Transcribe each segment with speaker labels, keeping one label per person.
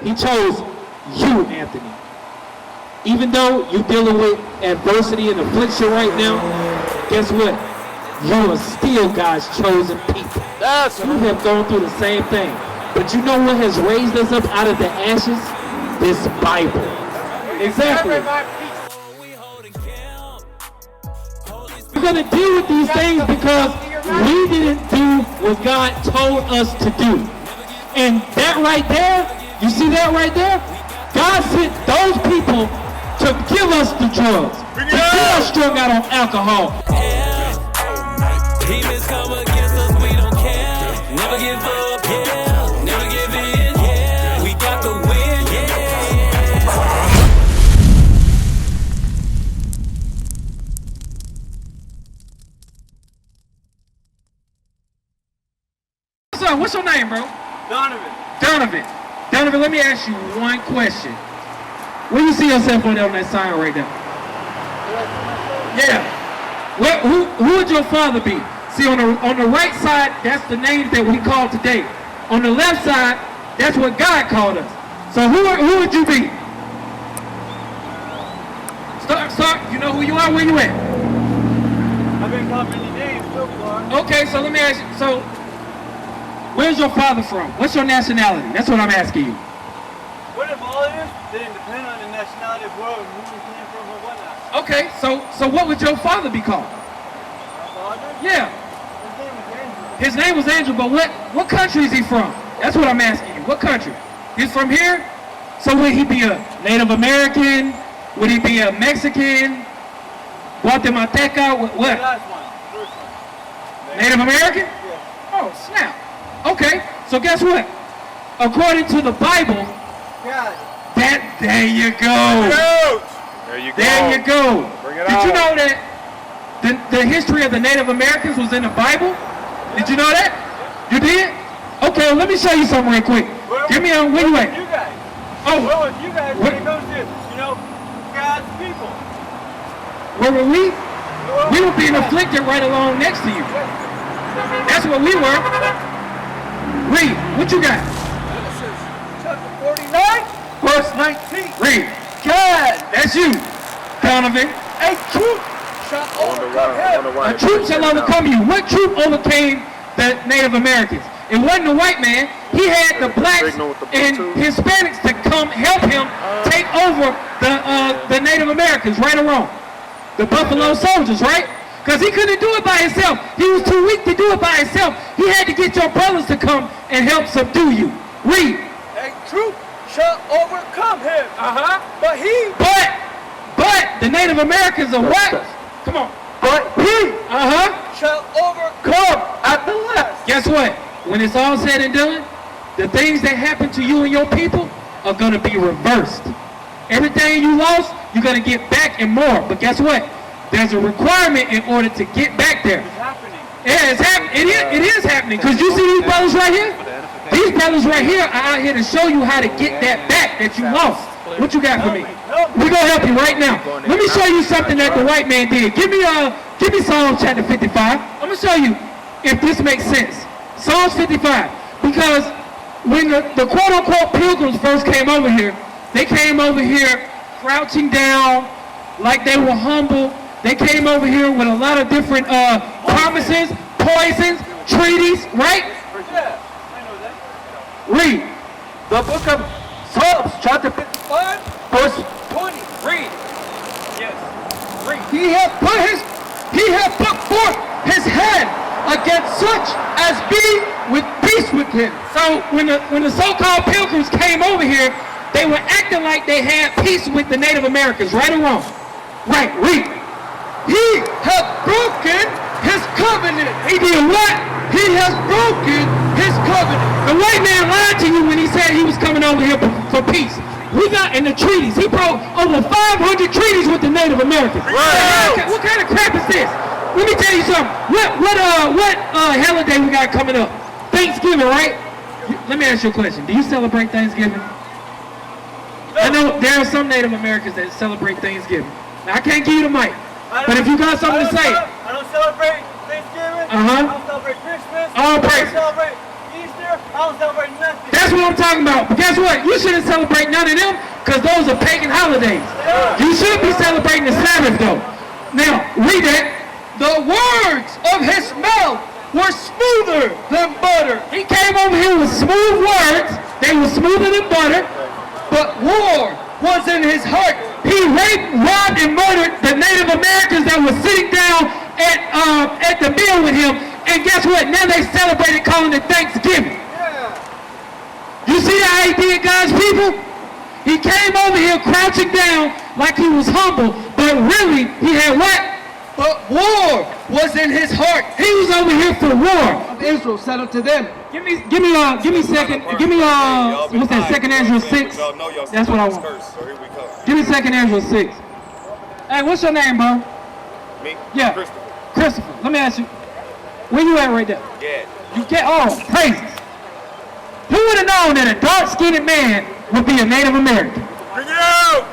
Speaker 1: He chose you, Anthony. Even though you're dealing with adversity and affliction right now, guess what? You are still God's chosen people. You have gone through the same thing. But you know what has raised us up out of the ashes? This Bible. Exactly. We're going to deal with these things because we didn't do what God told us to do. And that right there, you see that right there? God sent those people to give us the drugs, to get us strung out on alcohol. Demons come against us, we don't care. Never give up, yeah. Never give in, yeah. We got the win, yeah. So, what's your name, bro? Donovan, let me ask you one question. Where you see yourself on that sign right now? Yeah. Who would your father be? See, on the right side, that's the name that we call today. On the left side, that's what God called us. So who would you be? Start. You know who you are? Where you at?
Speaker 2: I've been called many names so far.
Speaker 1: Okay, so let me ask you. So, where's your father from? What's your nationality? That's what I'm asking you.
Speaker 2: What if all of this didn't depend on the nationality of where we came from or whatnot?
Speaker 1: Okay, so what would your father be called?
Speaker 2: My father?
Speaker 1: Yeah.
Speaker 2: His name was Andrew.
Speaker 1: His name was Andrew, but what country is he from? That's what I'm asking you. What country? He's from here? So would he be a Native American? Would he be a Mexican? Guatemalteca? What?
Speaker 2: The last one. First one.
Speaker 1: Native American?
Speaker 2: Yeah.
Speaker 1: Oh, snap. Okay, so guess what? According to the Bible,
Speaker 2: God.
Speaker 1: there you go.
Speaker 3: There you go.
Speaker 1: There you go.
Speaker 3: Bring it
Speaker 1: Did
Speaker 3: out.
Speaker 1: you know that the history of the Native Americans was in the Bible? Did you know that? You did? Okay, well, let me show you something real quick. Give me a where you at?
Speaker 2: You guys.
Speaker 1: Oh.
Speaker 2: Where was you guys when it comes to, God's people?
Speaker 1: Where were we? We were being afflicted right along next to you. That's what we were. Read. What you got?
Speaker 2: Genesis chapter 49, verse 19.
Speaker 1: Read.
Speaker 2: God.
Speaker 1: That's you, Donovan.
Speaker 2: A troop shall overcome him.
Speaker 1: A troop shall overcome you. What troop overcame the Native Americans? It wasn't the white man. He had the blacks and Hispanics to come help him take over the Native Americans, right or wrong? The Buffalo Soldiers, right? Because he couldn't do it by himself. He was too weak to do it by himself. He had to get your brothers to come and help subdue you. Read.
Speaker 2: A troop shall overcome him.
Speaker 1: But the Native Americans are what? Come on.
Speaker 2: But he
Speaker 1: shall
Speaker 2: overcome at the last.
Speaker 1: Guess what? When it's all said and done, the things that happen to you and your people are going to be reversed. Everything you lost, you're going to get back and more. But guess what? There's a requirement in order to get back there.
Speaker 2: It's happening.
Speaker 1: Yeah, it's happening. It is happening. Because you see these brothers right here? These brothers right here are out here to show you how to get that back that you lost. What you got for me? We're going to help you right now. Let me show you something that the white man did. Give me Psalms chapter 55. I'm going to show you if this makes sense. Psalms 55. Because when the quote-unquote pilgrims first came over here, they came over here crouching down like they were humble. They came over here with a lot of different promises, poisons, treaties, right?
Speaker 2: Yeah, I know that.
Speaker 1: Read.
Speaker 2: The book of Psalms, chapter 55, verse 20.
Speaker 1: Read. Yes. Read.
Speaker 2: He hath put forth his hand against such as be with peace with him.
Speaker 1: So when the so-called pilgrims came over here, they were acting like they had peace with the Native Americans, right or wrong? Right, read.
Speaker 2: He hath broken his covenant.
Speaker 1: He did what?
Speaker 2: He has broken his covenant.
Speaker 1: The white man lied to you when he said he was coming over here for peace. We got in the treaties. He broke over 500 treaties with the Native Americans.
Speaker 3: Right.
Speaker 1: What kind of crap is this? Let me tell you something. What holiday we got coming up? Thanksgiving, right? Let me ask you a question. Do you celebrate Thanksgiving? I know there are some Native Americans that celebrate Thanksgiving. Now, I can't give you the mic, but if you got something to say.
Speaker 2: I don't celebrate Thanksgiving.
Speaker 1: Uh-huh.
Speaker 2: I don't celebrate Christmas.
Speaker 1: All praise.
Speaker 2: I don't celebrate Easter. I
Speaker 4: don't celebrate nothing.
Speaker 1: That's what I'm talking about. But guess what? You shouldn't celebrate none of them because those are pagan holidays. You should be celebrating the Sabbath though. Now, read that.
Speaker 2: The words of his mouth were smoother than butter.
Speaker 1: He came over here with smooth words. They were smoother than butter.
Speaker 2: But war was in his heart.
Speaker 1: He raped, robbed, and murdered the Native Americans that were sitting down at the meal with him. And guess what? Now they celebrated calling it Thanksgiving. You see how he did God's people? He came over here crouching down like he was humble, but really he had what?
Speaker 2: But war was in his heart.
Speaker 1: He was over here for war.
Speaker 2: Israel said unto them,
Speaker 1: Give me second. Give me what's that? 2 Ezra 6. That's what I want. Give me 2 Ezra 6. Hey, what's your name, bro?
Speaker 3: Me?
Speaker 1: Yeah. Christopher. Let me ask you. Where you at right there?
Speaker 3: Yeah.
Speaker 1: You get praises. Who would have known that a dark-skinned man would be a Native American?
Speaker 3: Bring it out!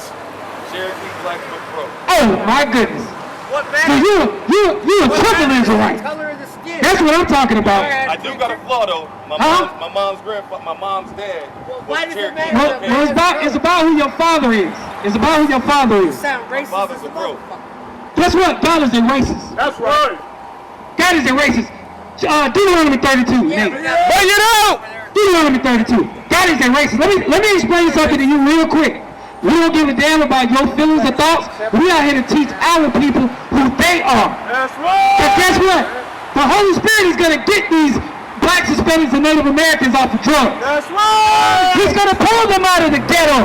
Speaker 3: Cherokee Blackfoot Pro.
Speaker 1: Oh my goodness.
Speaker 4: What
Speaker 1: So
Speaker 4: matters?
Speaker 1: you a triple Israelite.
Speaker 4: Color of the skin.
Speaker 1: That's what I'm talking about.
Speaker 3: I do got a flaw though. My mom's dad.
Speaker 4: Why does it
Speaker 3: Cherokee.
Speaker 4: matter?
Speaker 1: No, it's about who your father is. It's about who your father
Speaker 4: You
Speaker 1: is.
Speaker 4: sound racist
Speaker 3: father's
Speaker 4: as a
Speaker 3: a bro.
Speaker 4: motherfucker.
Speaker 1: Guess what? God is a racist.
Speaker 3: That's right.
Speaker 1: God is a racist. Deuteronomy 32.
Speaker 4: Yeah,
Speaker 1: Nate.
Speaker 4: but that's-
Speaker 1: Bring it out! Deuteronomy 32. God is a racist. Let me explain something to you real quick. We don't give a damn about your feelings or thoughts. We are here to teach our people who they are.
Speaker 3: That's right.
Speaker 1: But guess what? The Holy Spirit is going to get these blacks, Hispanics, and Native Americans off of drugs.
Speaker 3: That's right.
Speaker 1: He's going to pull them out of the ghetto.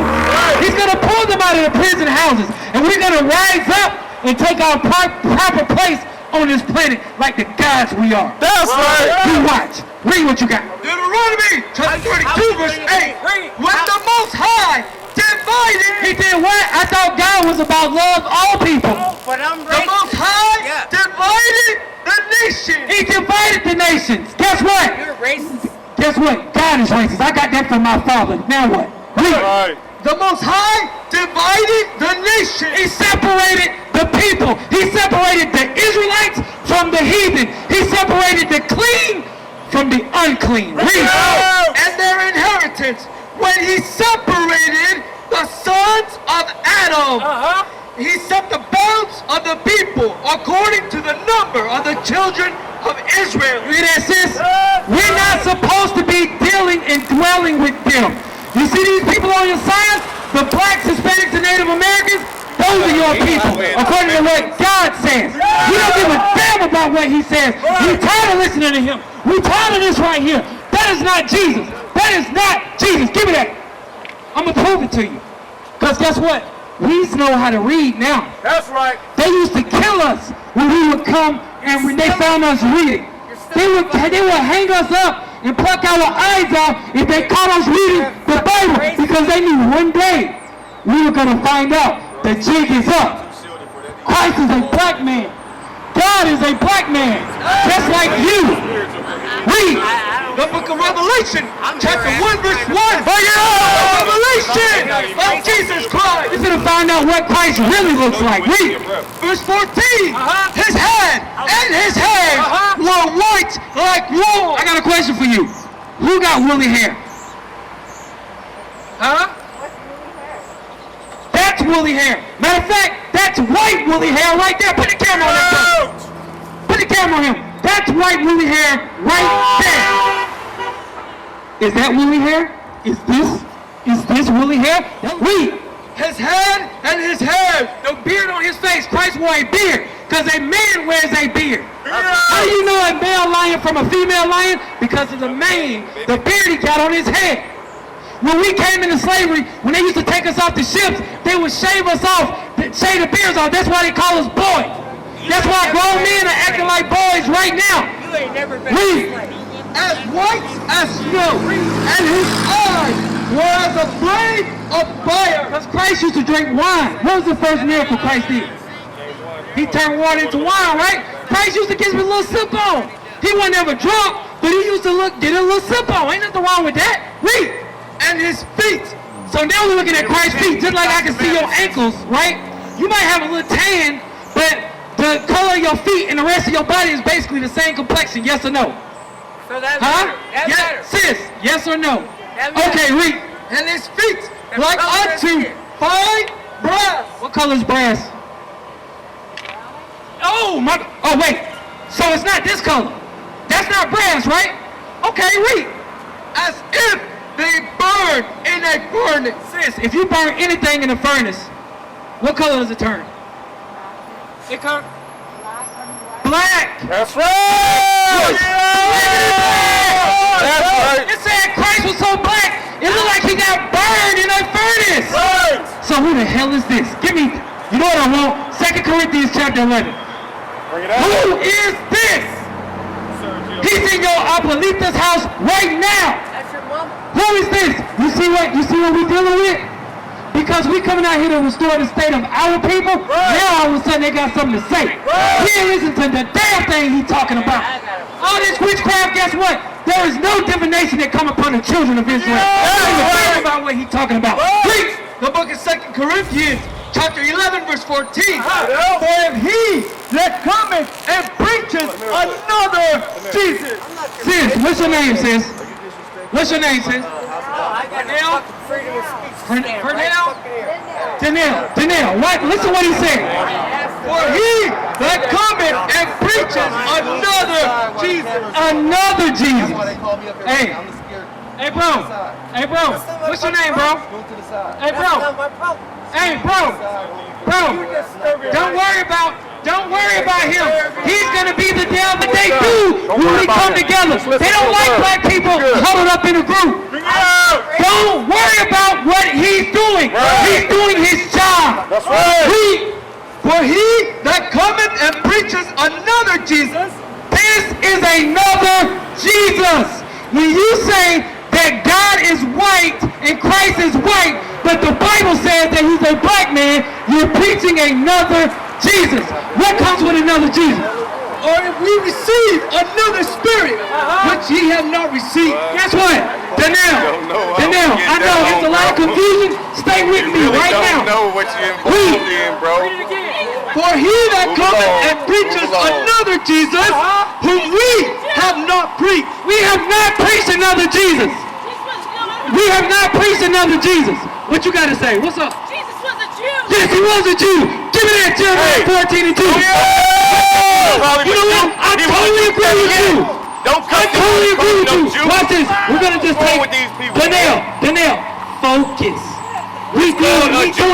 Speaker 1: He's going to pull them out of the prison houses. And we're going to rise up and take our proper place on this planet like the gods we are.
Speaker 3: That's right.
Speaker 1: You watch. Read what you got.
Speaker 2: Deuteronomy chapter 32 verse 8. When the Most High divided,
Speaker 1: He did what? I thought God was about love all people.
Speaker 4: But I'm
Speaker 2: the Most High
Speaker 4: Yeah.
Speaker 2: divided the nation.
Speaker 1: He divided the nations. Guess what?
Speaker 4: You're racist.
Speaker 1: Guess what? God is racist. I got that from my father. Now what? Read.
Speaker 3: Right.
Speaker 2: The Most High divided the nation.
Speaker 1: He separated the people. He separated the Israelites from the heathen. He separated the clean from the unclean. Read.
Speaker 2: And their inheritance when he separated the sons of Adam. He set the bounds of the people according to the number of the children of Israel.
Speaker 1: You hear that, sis? We're not supposed to be dealing and dwelling with them. You see these people on your side? The blacks, Hispanics, and Native Americans? Those are your people, according to what God says. We don't give a damn about what he says. We're tired of listening to him. We're tired of this right here. That is not Jesus. That is not Jesus. Give me that. I'm going to prove it to you. Because guess what? We know how to read now.
Speaker 3: That's right.
Speaker 1: They used to kill us when we would come and when they found us reading. They would hang us up and pluck our eyes out if they caught us reading the Bible because they knew one day we were going to find out the jig is up. Christ is a black man. God is a black man, just like you. Read.
Speaker 2: The book of Revelation, chapter 1, verse 1. The revelation of Jesus Christ.
Speaker 1: You're going to find out what Christ really looks like. Read.
Speaker 2: Verse 14. His head and his hair were white like wool.
Speaker 1: I got a question for you. Who got woolly hair? That's woolly hair. Matter of fact, that's white woolly hair right there. Put the camera on him. Put the camera on him. That's white woolly hair right there. Is that woolly hair? Is this woolly hair? Read.
Speaker 2: His head and his hair.
Speaker 1: The beard on his face. Christ wore a beard because a man wears a beard. How do you know a male lion from a female lion? Because of the mane, the beard he got on his head. When we came into slavery, when they used to take us off the ships, they would shave us off, shave the beards off. That's why they call us boys. That's why grown men are acting like boys right now.
Speaker 4: You ain't never been
Speaker 1: Read.
Speaker 4: a slave.
Speaker 2: As white as snow, and his eyes were as a flame of fire.
Speaker 1: Because Christ used to drink wine. What was the first miracle Christ did? He turned water into wine, right? Christ used to give him a little sip on. He wasn't ever drunk, but he used to get a little sip on. Ain't nothing wrong with that. Read.
Speaker 2: And his feet.
Speaker 1: So now we're looking at Christ's feet, just like I can see your ankles, right? You might have a little tan, but the color of your feet and the rest of your body is basically the same complexion, yes or no?
Speaker 4: So that's
Speaker 1: Huh?
Speaker 4: better. That's better.
Speaker 1: Sis, yes or no?
Speaker 4: That's better.
Speaker 1: Okay, read.
Speaker 2: And his feet
Speaker 4: That's
Speaker 2: like
Speaker 4: color
Speaker 2: unto
Speaker 4: skin.
Speaker 2: fine brass.
Speaker 1: What color is brass? Oh, my. Oh, wait. So it's not this color. That's not brass, right? Okay, read.
Speaker 2: As if they burn in a furnace.
Speaker 1: Sis, if you burn anything in a furnace, what color does it turn? It comes black.
Speaker 3: That's right. That's right.
Speaker 1: It said Christ was so black, it looked like he got burned in a furnace.
Speaker 3: Right.
Speaker 1: So who the hell is this? Give me, you know what I want? 2 Corinthians chapter 11.
Speaker 3: Bring it out.
Speaker 1: Who is this? He's in your Apolita's house right now.
Speaker 4: That's your mama.
Speaker 1: Who is this? You see what we're dealing with? Because we coming out here to restore the state of our people, now all of a sudden they got something to say. We ain't listen to the damn thing he's talking about. All this witchcraft, guess what? There is no divination that come upon the children of Israel. Don't even think about what he's talking about.
Speaker 2: Read the book of 2 Corinthians, chapter 11, verse 14. For if he that cometh and preacheth another Jesus.
Speaker 1: Sis, what's your name, sis? What's your name, sis?
Speaker 4: I got no fucking freedom of speech.
Speaker 1: Danelle, what? Listen what he said.
Speaker 2: For he that cometh and preacheth another Jesus.
Speaker 1: Another Jesus. Hey, hey, bro. Hey, bro. What's your name, bro? Hey,
Speaker 4: That's not
Speaker 1: bro.
Speaker 4: my problem.
Speaker 1: Hey, bro. Bro. Don't worry about him. He's gonna be the devil that they do when we come together. They don't like black people huddled up in a group. Don't worry about what he's doing. He's doing his job.
Speaker 3: That's right.
Speaker 2: For he that cometh and preacheth another Jesus.
Speaker 1: This is another Jesus. When you say that God is white and Christ is white, but the Bible says that he's a black man, you're preaching another Jesus. What comes with another Jesus?
Speaker 2: Or if we receive another spirit, which ye have not received.
Speaker 1: Guess what? Danelle, I know it's a lot of confusion. Stay with me right
Speaker 3: don't
Speaker 1: now.
Speaker 3: know what you're involved in, bro.
Speaker 2: For he that cometh and preacheth another Jesus, whom we have not preached.
Speaker 1: We have not preached another Jesus. We have not preached another Jesus. What you got to say? What's up?
Speaker 5: Jesus was a Jew.
Speaker 1: Yes, he was a Jew. Give me that Jeremiah 14 and 2. You know what? I totally agree with you.
Speaker 3: Don't
Speaker 1: I totally agree with you.
Speaker 3: Jew.
Speaker 1: Watch this. We're going to just
Speaker 3: What's
Speaker 1: take
Speaker 3: wrong with these people?
Speaker 1: Danelle, focus. We do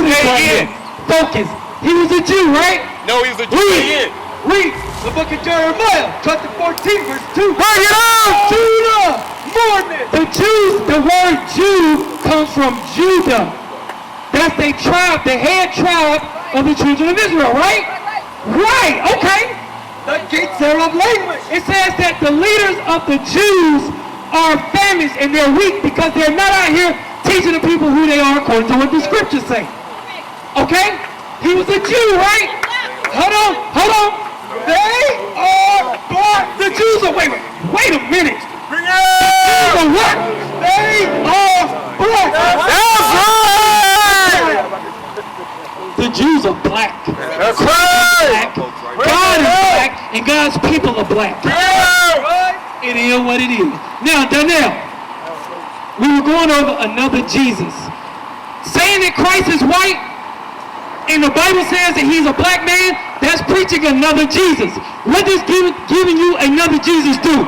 Speaker 1: this right here. Focus. He was a Jew, right?
Speaker 3: No, he's a Jew.
Speaker 1: Read. Read.
Speaker 2: The book of Jeremiah, chapter 14, verse 2.
Speaker 1: Bring it up!
Speaker 2: Judah, mourneth.
Speaker 1: The Jews, the word Jew comes from Judah. That's the tribe, the head tribe of the children of Israel, right? Right, okay.
Speaker 2: The gates thereof language.
Speaker 1: It says that the leaders of the Jews are famished and they're weak because they're not out here teaching the people who they are according to what the scriptures say. Okay? He was a Jew, right? Hold on. They are black. The Jews are, wait a minute.
Speaker 3: Bring it up!
Speaker 1: The what?
Speaker 2: They are black.
Speaker 3: That's right!
Speaker 1: The Jews are black.
Speaker 3: That's right!
Speaker 1: God is black and God's people are black. It is what it is. Now, Danelle, we were going over another Jesus. Saying that Christ is white and the Bible says that he's a black man, that's preaching another Jesus. What does giving you another Jesus do?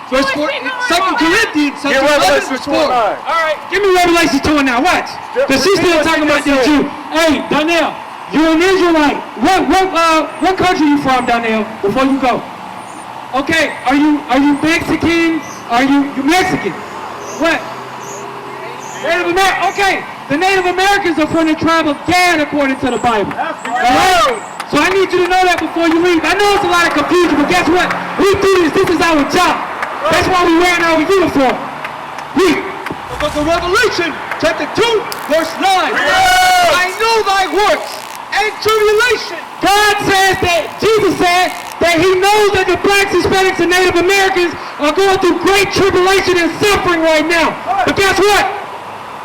Speaker 2: Verse 4, 2 Corinthians, chapter 11, verse 4.
Speaker 1: All right, give me Revelation 2 now. Watch. Because she's still talking about this Jew. Hey, Donnell, you're an Israelite. What country are you from, Donnell, before you go? Okay, are you Mexican? Are you Mexican? What? Native American. Okay, the Native Americans are from the tribe of Gad according to the Bible. All right? So I need you to know that before you leave. I know it's a lot of confusion, but guess what? We do this. This is our job. That's why we're wearing our uniform. Read.
Speaker 2: The book of Revelation, chapter 2, verse 9. I know thy works and tribulation.
Speaker 1: God says that, Jesus said that he knows that the blacks, Hispanics, and Native Americans are going through great tribulation and suffering right now. But guess what?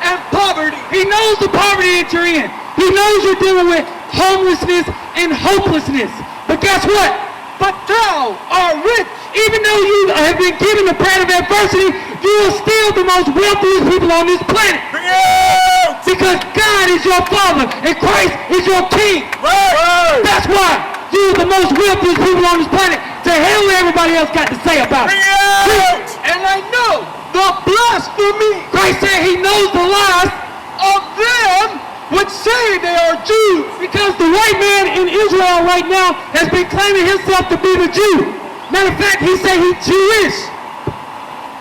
Speaker 2: And poverty.
Speaker 1: He knows the poverty that you're in. He knows you're dealing with homelessness and hopelessness. But guess what?
Speaker 2: But thou art rich
Speaker 1: even though you have been given the brand of adversity, you are still the most wealthiest people on this planet. Because God is your Father and Christ is your King. That's why you're the most wealthiest people on this planet. To hell with everybody else got to say about it.
Speaker 2: And I know the blasphemy.
Speaker 1: Christ said he knows the lies
Speaker 2: of them which say they are Jews.
Speaker 1: because the white man in Israel right now has been claiming himself to be the Jew. Matter of fact, he said he's Jewish.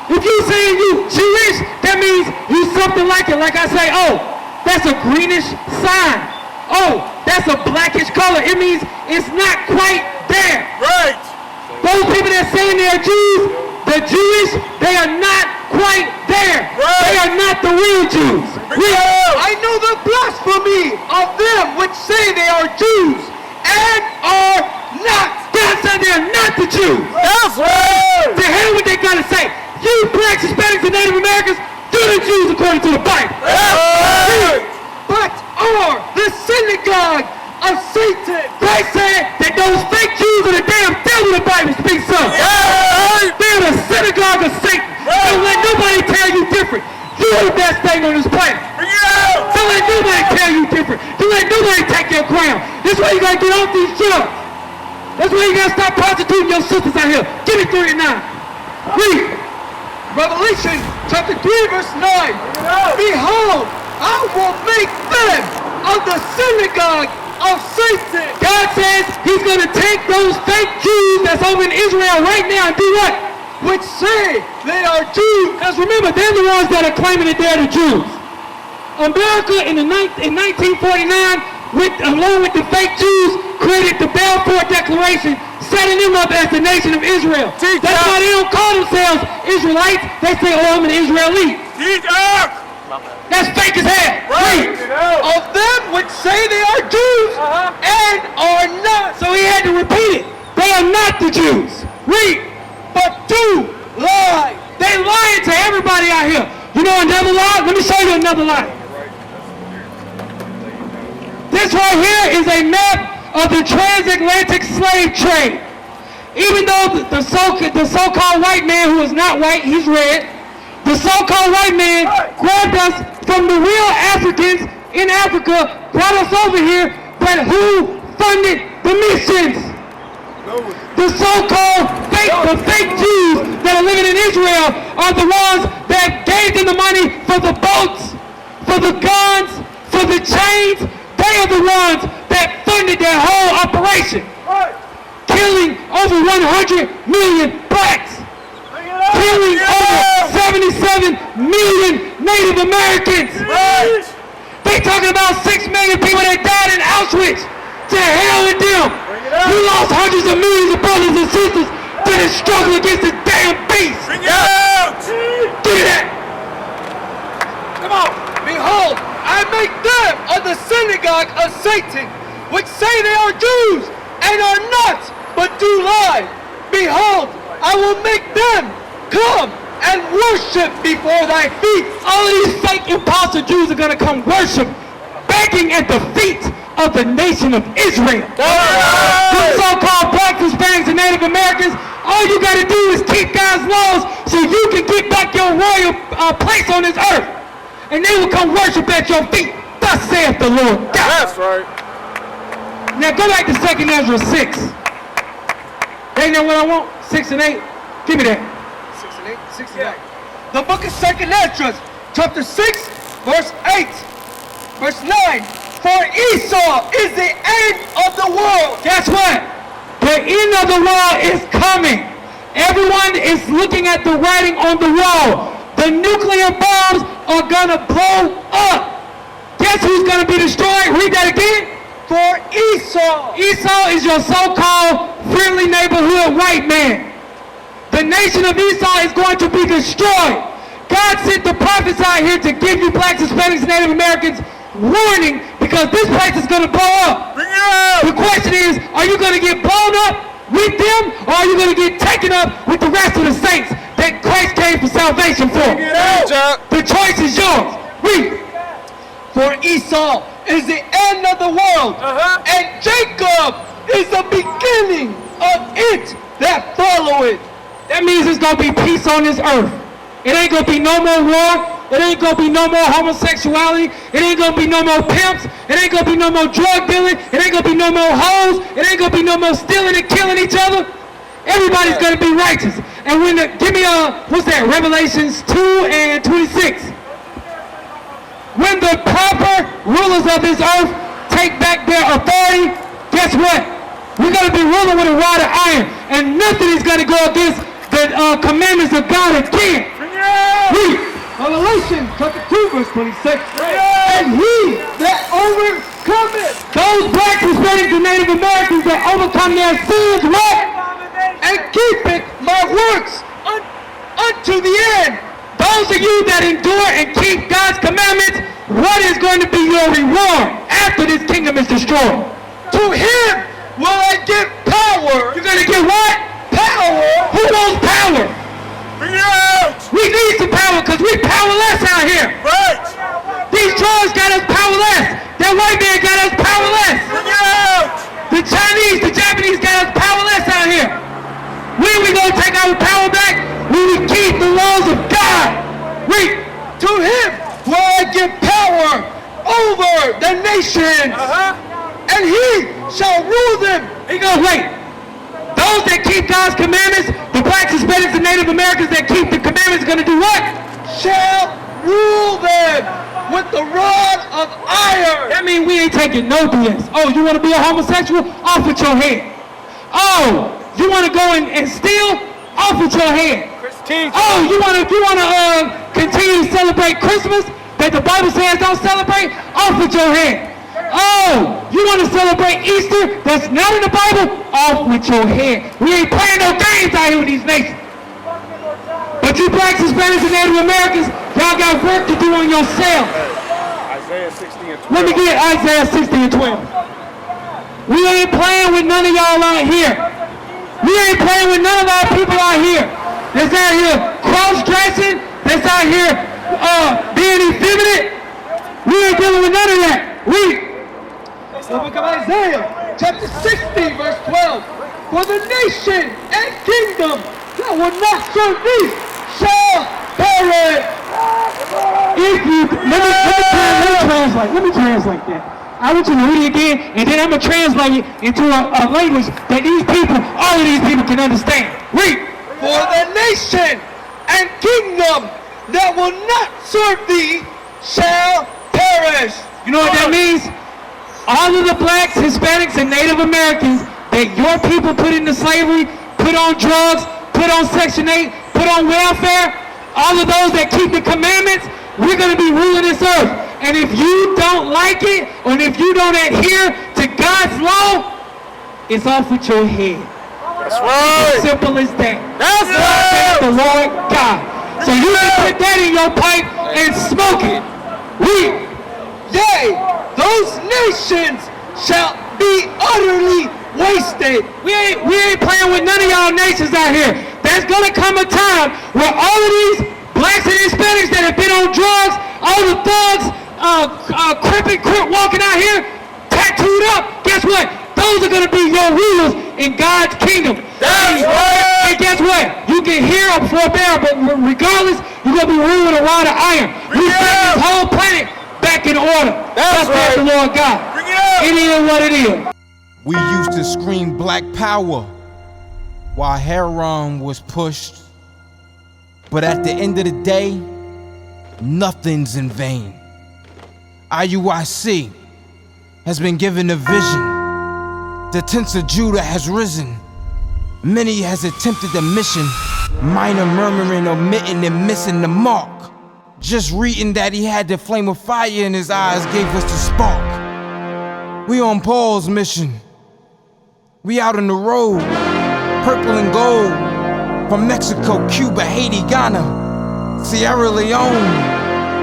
Speaker 1: If you saying you Jewish, that means you something like it. Like I say, oh, that's a greenish sign. Oh, that's a blackish color. It means it's not quite there.
Speaker 3: Right.
Speaker 1: Those people that saying they are Jews, the Jewish, they are not quite there.
Speaker 3: Right.
Speaker 1: They are not the real Jews.
Speaker 2: I know the blasphemy of them which say they are Jews and are not.
Speaker 1: God said they are not the Jews.
Speaker 3: That's right.
Speaker 1: To hell what they gotta say. You blacks, Hispanics, and Native Americans, you're the Jews according to the Bible.
Speaker 2: But are the synagogue of Satan.
Speaker 1: Christ said that those fake Jews are the damn devil the Bible speaks of. They're the synagogue of Satan. Don't let nobody tell you different. You're the best thing on this planet. Don't let nobody tell you different. Don't let nobody take your crown. That's why you gotta get off these drugs. That's why you gotta stop prostituting your sisters out here. Give me 3 and 9. Read.
Speaker 2: Revelation chapter 3 verse 9. Behold, I will make them of the synagogue of Satan.
Speaker 1: God says he's going to take those fake Jews that's over in Israel right now and do what?
Speaker 2: Which say they are Jews.
Speaker 1: Because remember, they're the ones that are claiming that they're the Jews. America in 1949, along with the fake Jews, created the Balfour Declaration, setting them up as the nation of Israel. That's why they don't call themselves Israelites. They say, oh, I'm an Israeli. That's fake as hell. Read.
Speaker 2: Of them which say they are Jews and are not.
Speaker 1: So he had to repeat it. They are not the Jews. Read.
Speaker 2: But do lie.
Speaker 1: They lying to everybody out here. You know another lie? Let me show you another lie. This right here is a map of the transatlantic slave trade. Even though the so-called white man, who is not white, he's red, the so-called white man grabbed us from the real Africans in Africa, brought us over here, but who funded the missions? The so-called fake Jews that are living in Israel are the ones that gave them the money for the boats, for the guns, for the chains. They are the ones that funded their whole operation, killing over 100 million blacks, killing over 77 million Native Americans. They talking about 6 million people that died in Auschwitz. To hell with them. You lost hundreds of millions of brothers and sisters to the struggle against the damn beast.
Speaker 3: Bring it out!
Speaker 1: Give me that.
Speaker 2: Come on. Behold, I make them of the synagogue of Satan, which say they are Jews and are not, but do lie. Behold, I will make them come and worship before thy feet.
Speaker 1: All of these fake imposter Jews are going to come worship, begging at the feet of the nation of Israel. You so-called blacks, Hispanics, and Native Americans, all you got to do is keep God's laws so you can get back your royal place on this earth. And they will come worship at your feet. Thus saith the Lord God.
Speaker 3: That's right.
Speaker 1: Now go back to 2 Ezra 6. Ain't that what I want? 6 and 8. Give me that.
Speaker 2: 6 and 8, 6 and 8. The book of 2 Ezra, chapter 6, verse 8, verse 9. For Esau is the end of the world.
Speaker 1: Guess what? The end of the world is coming. Everyone is looking at the writing on the wall. The nuclear bombs are gonna blow up. Guess who's gonna be destroyed? Read that again.
Speaker 2: For Esau.
Speaker 1: Esau is your so-called friendly neighborhood white man. The nation of Esau is going to be destroyed. God sent the prophets out here to give you blacks, Hispanics, Native Americans warning, because this place is going to blow up.
Speaker 3: Bring it out!
Speaker 1: The question is, are you going to get blown up with them, or are you going to get taken up with the rest of the saints that Christ came for salvation for?
Speaker 3: Bring it out!
Speaker 1: The choice is yours. Read.
Speaker 2: For Esau is the end of the world, and Jacob is the beginning of it that followeth.
Speaker 1: That means it's going to be peace on this earth. It ain't going to be no more war. It ain't going to be no more homosexuality. It ain't going to be no more pimps. It ain't going to be no more drug dealing. It ain't going to be no more hoes. It ain't going to be no more stealing and killing each other. Everybody's going to be righteous. And when give me what's that? Revelations 2:26. When the proper rulers of this earth take back their authority, guess what? We're going to be ruling with a rod of iron, and nothing is going to go against the commandments of God again. Read.
Speaker 2: Revelation chapter 2 verse 26. And he that overcometh,
Speaker 1: Those black, Hispanics, and Native Americans that overcome their sins, what?
Speaker 2: and keepeth my works unto the end.
Speaker 1: Those of you that endure and keep God's commandments, what is going to be your reward after this kingdom is destroyed?
Speaker 2: To him will I give power.
Speaker 1: You're going to get what?
Speaker 2: Power.
Speaker 1: Who wants power? We need some power because we're powerless out here.
Speaker 3: Right.
Speaker 1: These drugs got us powerless. That white man got us powerless. The Chinese, the Japanese got us powerless out here. When we going to take our power back? When we keep the laws of God. Read.
Speaker 2: To him will I give power over the nations. And he shall rule them.
Speaker 1: He goes, wait. Those that keep God's commandments, the blacks, Hispanics, and Native Americans that keep the commandments, going to do what?
Speaker 2: Shall rule them with the rod of iron.
Speaker 1: That means we ain't taking no BS. Oh, you want to be a homosexual? Off with your head. Oh, you want to go and steal? Off with your head. Oh, you want to continue to celebrate Christmas that the Bible says don't celebrate? Off with your head. Oh, you want to celebrate Easter that's not in the Bible? Off with your head. We ain't playing no games out here with these nations. But you blacks, Hispanics, and Native Americans, y'all got work to do on yourselves.
Speaker 3: Isaiah 60 and 12.
Speaker 1: Let me get Isaiah 60 and 12. We ain't playing with none of y'all out here. We ain't playing with none of our people out here that's out here cross-dressing, that's out here being effeminate. We ain't dealing with none of that. Read.
Speaker 2: The book of Isaiah, chapter 60, verse 12. For the nation and kingdom that will not serve thee shall perish.
Speaker 1: If you let me translate that. I want you to read it again, and then I'm gonna translate it into a language that these people, all of these people, can understand. Read.
Speaker 2: For the nation and kingdom that will not serve thee shall perish.
Speaker 1: You know what that means? All of the blacks, Hispanics, and Native Americans that your people put into slavery, put on drugs, put on Section 8, put on welfare, all of those that keep the commandments, we're going to be ruling this earth. And if you don't like it, or if you don't adhere to God's law, it's off with your head.
Speaker 3: That's right.
Speaker 1: As simple as that.
Speaker 3: That's right.
Speaker 1: The Lord God. So you can put that in your pipe and smoke it. Read.
Speaker 2: Yea, those nations shall be utterly wasted.
Speaker 1: We ain't playing with none of y'all nations out here. There's gonna come a time where all of these blacks and Hispanics that have been on drugs, all the thugs, crip walking out here, tattooed up, guess what? Those are gonna be your rulers in God's kingdom.
Speaker 3: That's right.
Speaker 1: And guess what? You can hear or forbear, but regardless, you're gonna be ruled with a rod of iron. We set this whole planet back in order. That's right. The Lord God.
Speaker 3: Bring it up.
Speaker 1: It is what it is.
Speaker 5: We used to scream black power while heroin was pushed. But at the end of the day, nothing's in vain. IUIC has been given a vision. The tents of Judah has risen. Many has attempted the mission, minor murmuring, omitting, and missing the mark. Just reading that he had the flame of fire in his eyes gave us the spark. We on Paul's mission. We out on the road, purple and gold, from Mexico, Cuba, Haiti, Ghana, Sierra Leone.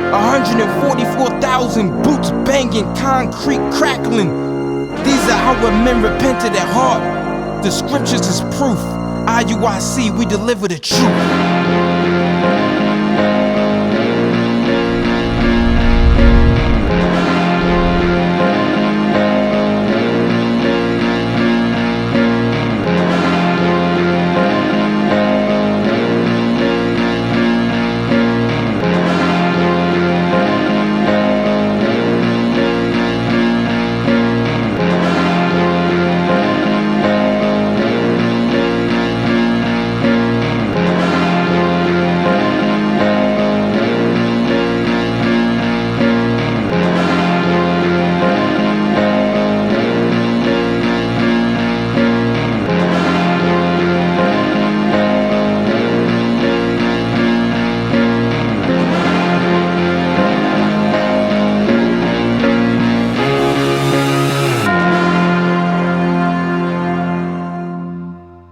Speaker 5: 144,000 boots banging, concrete crackling. These are how men repented at heart. The scriptures is proof. IUIC, we deliver the truth.